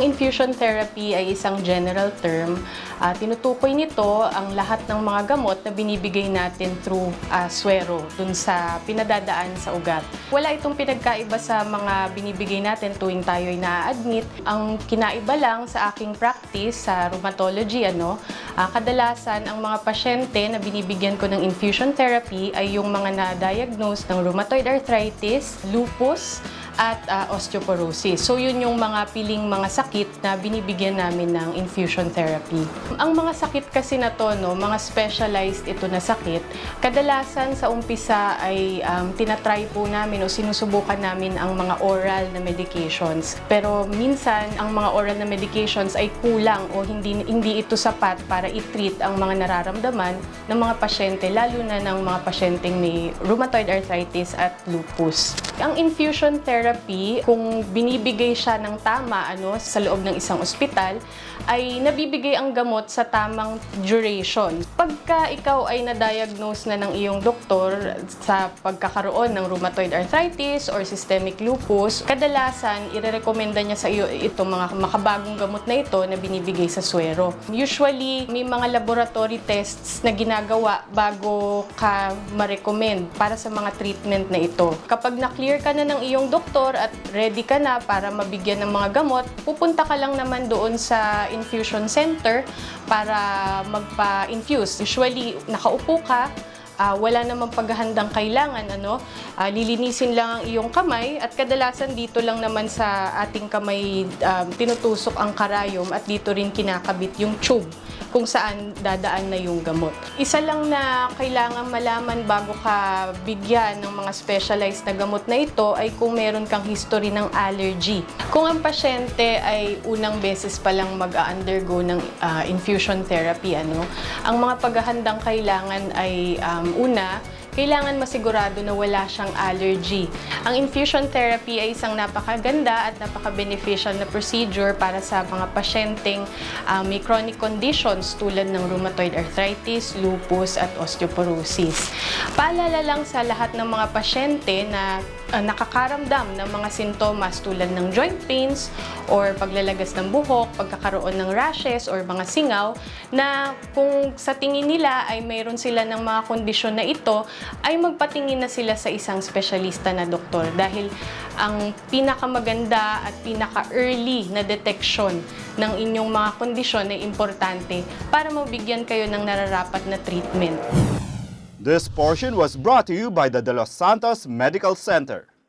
Ang infusion therapy ay isang general term. Tinutukoy nito ang lahat ng mga gamot na binibigay natin through swero dun sa pinadadaan sa ugat. Wala itong pinagkaiba sa mga binibigay natin tuwing tayo ay na-admit. Ang kinaiba lang sa aking practice sa rheumatology, kadalasan ang mga pasyente na binibigyan ko ng infusion therapy ay yung mga na-diagnose ng rheumatoid arthritis, lupus, at osteoporosis. So yun yung mga piling mga sakit na binibigyan namin ng infusion therapy. Ang mga sakit kasi na to, mga specialized ito na sakit, kadalasan sa umpisa ay tinatry po namin o sinusubukan namin ang mga oral na medications. Pero minsan ang mga oral na medications ay kulang o hindi ito sapat para i-treat ang mga nararamdaman ng mga pasyente, lalo na ng mga pasyenteng may rheumatoid arthritis at lupus. Ang infusion therapy, kung binibigay siya ng tama sa loob ng isang ospital, ay nabibigay ang gamot sa tamang duration. Pagka ikaw ay na-diagnose na ng iyong doktor sa pagkakaroon ng rheumatoid arthritis or systemic lupus, kadalasan irerekomenda niya sa iyo itong mga makabagong gamot na ito na binibigay sa swero. Usually, may mga laboratory tests na ginagawa bago ka ma-recommend para sa mga treatment na ito. Kapag na-clear ka na ng iyong doktor at ready ka na para mabigyan ng mga gamot, pupunta ka lang naman doon sa infusion center para magpa-infuse. Usually, nakaupo ka, wala namang paghahandang kailangan, lilinisin lang ang iyong kamay at kadalasan dito lang naman sa ating kamay tinutusok ang karayom at dito rin kinakabit yung tube kung saan dadaan na yung gamot. Isa lang na kailangan malaman bago ka bigyan ng mga specialized na gamot na ito ay kung meron kang history ng allergy. Kung ang pasyente ay unang beses pa lang mag-undergo ng infusion therapy, ang mga paghahandang kailangan ay una, kailangan masigurado na wala siyang allergy. Ang infusion therapy ay isang napakaganda at napaka-beneficial na procedure para sa mga pasyenteng may chronic conditions tulad ng rheumatoid arthritis, lupus, at osteoporosis. Paalala lang sa lahat ng mga pasyente na nakakaramdam ng mga sintomas tulad ng joint pains or paglalagas ng buhok, pagkakaroon ng rashes or mga singaw, na kung sa tingin nila ay mayroon sila ng mga kondisyon na ito, ay magpatingin na sila sa isang espesyalista na doktor dahil ang pinakamaganda at pinaka-early na detection ng inyong mga kondisyon ay importante para mabigyan kayo ng nararapat na treatment. This portion was brought to you by the De Los Santos Medical Center.